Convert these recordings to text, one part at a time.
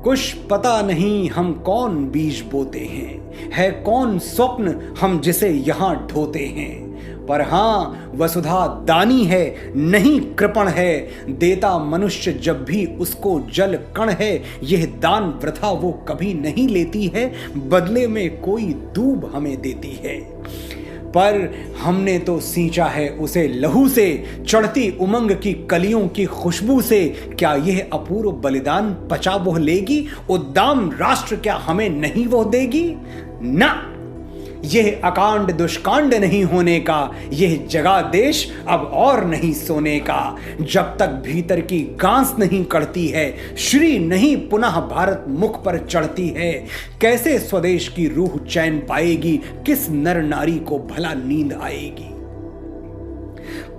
कुछ पता नहीं हम कौन बीज बोते हैं, है कौन स्वप्न हम जिसे यहाँ ढोते हैं। पर हाँ वसुधा दानी है, नहीं कृपण है, देता मनुष्य जब भी उसको जल कण है। यह दान वृथा वो कभी नहीं लेती है, बदले में कोई दूब हमें देती है। पर हमने तो सींचा है उसे लहू से, चढ़ती उमंग की कलियों की खुशबू से। क्या यह अपूर्व बलिदान पचा वो लेगी, उद्दाम राष्ट्र क्या हमें नहीं वो देगी। ना, यह अकांड दुष्कांड नहीं होने का, यह जगा देश अब और नहीं सोने का। जब तक भीतर की गांस नहीं कड़ती है, श्री नहीं पुनः भारत मुख पर चढ़ती है। कैसे स्वदेश की रूह चैन पाएगी, किस नर नारी को भला नींद आएगी।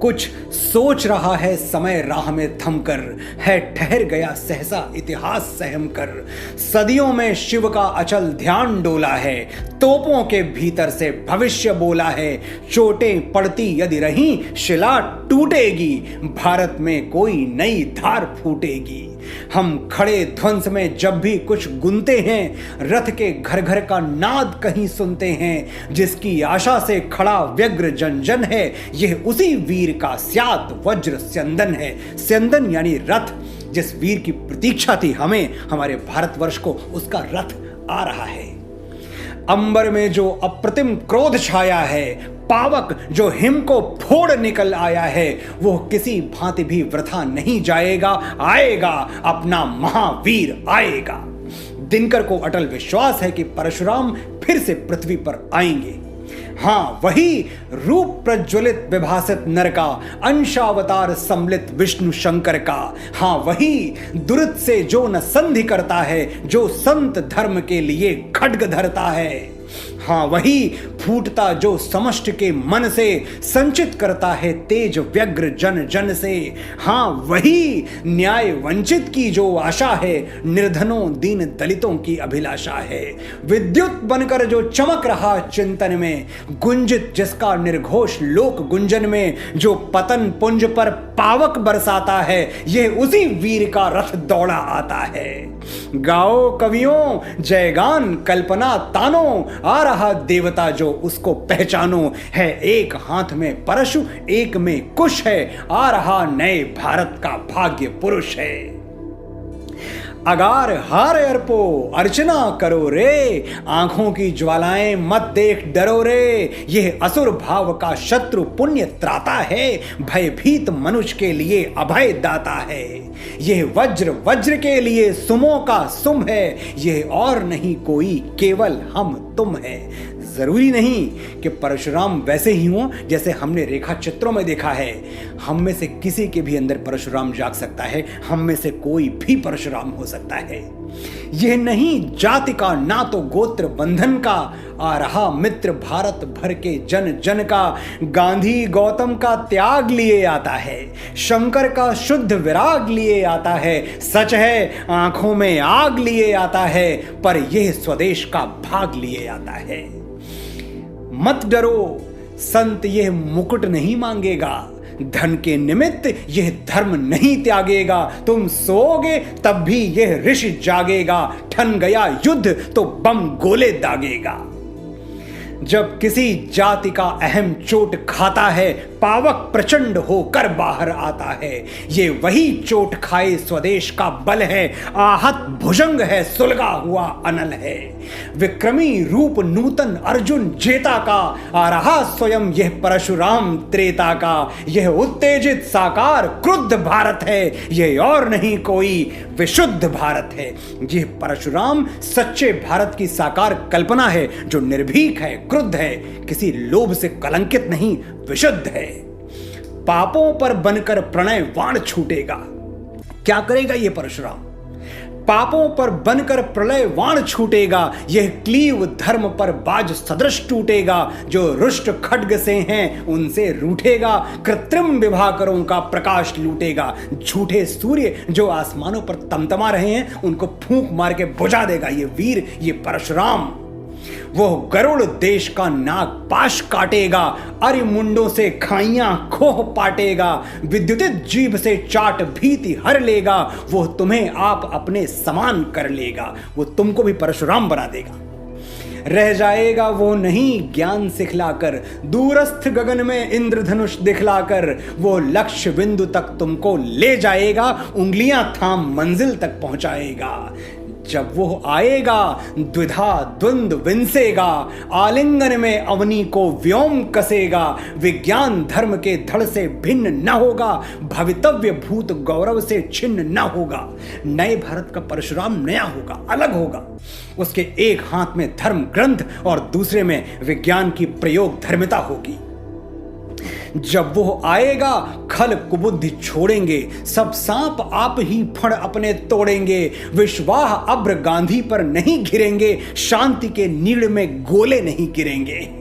कुछ सोच रहा है समय राह में थमकर, है ठहर गया सहसा इतिहास सहम कर। सदियों में शिव का अचल ध्यान डोला है, तोपों के भीतर से भविष्य बोला है। चोटें पड़ती यदि रहीं शिला टूटेगी, भारत में कोई नई धार फूटेगी। हम खड़े ध्वंस में जब भी कुछ गुनते हैं, रथ के घर घर का नाद कहीं सुनते हैं। जिसकी आशा से खड़ा व्यग्र जन जन है, यह उसी वीर का स्यात वज्र स्यंदन है। स्यंदन यानी रथ, जिस वीर की प्रतीक्षा थी हमें, हमारे भारतवर्ष को, उसका रथ आ रहा है। अंबर में जो अप्रतिम क्रोध छाया है, पावक जो हिम को फोड़ निकल आया है, वो किसी भांति भी वृथा नहीं जाएगा। आएगा अपना महावीर आएगा। दिनकर को अटल विश्वास है कि परशुराम फिर से पृथ्वी पर आएंगे। हाँ, वही रूप प्रज्वलित विभासित नर का, अंशावतार सम्मिलित विष्णु शंकर का। हाँ, वही दुरित से जो न संधि करता है, जो संत धर्म के लिए खड्ग धरता है। हाँ, वही फूटता जो समष्टि के मन से, संचित करता है तेज व्यग्र जन जन से। हाँ, वही न्याय वंचित की जो आशा है, निर्धनों दीन दलितों की अभिलाषा है। विद्युत बनकर जो चमक रहा चिंतन में, गुंजित जिसका निर्घोष लोक गुंजन में। जो पतन पुंज पर पावक बरसाता है, यह उसी वीर का रथ दौड़ा आता है। गाओ कवियों जयगान कल्पना तानो, आ रहा देवता जो उसको पहचानो। है एक हाथ में परशु एक में कुश है, आ रहा नए भारत का भाग्य पुरुष है। अगार हार अर्पो अर्चना करो रे, आंखों की ज्वालाएं मत देख डरो रे। यह असुर भाव का शत्रु पुण्य त्राता है, भयभीत मनुष्य के लिए अभय दाता है। यह वज्र वज्र के लिए सुमो का सुम है, यह और नहीं कोई केवल हम तुम है। जरूरी नहीं कि परशुराम वैसे ही हों जैसे हमने रेखा चित्रों में देखा है। हम में से किसी के भी अंदर परशुराम जाग सकता है, हम में से कोई भी परशुराम हो सकता है। यह नहीं जाति का ना तो गोत्र बंधन का, आ रहा मित्र भारत भर के जन जन का। गांधी गौतम का त्याग लिए आता है, शंकर का शुद्ध विराग लिए आता है। सच है आंखों में आग लिए आता है, पर यह स्वदेश का भाग लिए आता है। मत डरो संत यह मुकुट नहीं मांगेगा, धन के निमित्त यह धर्म नहीं त्यागेगा। तुम सोओगे तब भी यह ऋषि जागेगा, ठन गया युद्ध तो बम गोले दागेगा। जब किसी जाति का अहम चोट खाता है, पावक प्रचंड होकर बाहर आता है। ये वही चोट खाए स्वदेश का बल है, आहत भुजंग है सुलगा हुआ अनल है। विक्रमी रूप नूतन अर्जुन जेता का, आ रहा स्वयं यह परशुराम त्रेता का। यह उत्तेजित साकार क्रुद्ध भारत है, यह और नहीं कोई विशुद्ध भारत है। यह परशुराम सच्चे भारत की साकार कल्पना है, जो निर्भीक है, क्रुद्ध है, किसी लोभ से कलंकित नहीं, विशुद्ध है। पापों पर बनकर प्रणय वाण छूटेगा। क्या करेगा यह परशुराम? पापों पर बनकर प्रलय वाण छूटेगा। यह क्लीव धर्म पर बाज सदृश टूटेगा। जो रुष्ट खड्ग से हैं उनसे रूठेगा, कृत्रिम विभाकरों का प्रकाश लूटेगा। झूठे सूर्य जो आसमानों पर तमतमा रहे हैं उनको फूंक मार के बुझा देगा ये वीर, ये परशुराम। वो गरुड़ देश का नाग पाश काटेगा, अरिमुंडों से खाइयां खोह पाटेगा, विद्युतित जीभ से चाट भीति हर लेगा, वो तुम्हें आप अपने समान कर लेगा, वो तुमको भी परशुराम बना देगा। रह जाएगा वो नहीं ज्ञान सिखलाकर, दूरस्थ गगन में इंद्रधनुष दिखलाकर, वो लक्ष्य बिंदु तक तुमको ले जाएगा, उंगलियां थाम मंजिल तक पहुंचाएगा। जब वो आएगा द्विधा द्वंद विंसेगा, आलिंगन में अवनी को व्योम कसेगा, विज्ञान धर्म के धड़ से भिन्न न होगा, भवितव्य भूत गौरव से छिन्न न होगा। नए भारत का परशुराम नया होगा, अलग होगा। उसके एक हाथ में धर्म ग्रंथ और दूसरे में विज्ञान की प्रयोग धर्मिता होगी। जब वो आएगा खल कुबुद्धि छोड़ेंगे, सब सांप आप ही फण अपने तोड़ेंगे, विश्वाह अब्र गांधी पर नहीं घिरेंगे, शांति के नीड़ में गोले नहीं गिरेंगे।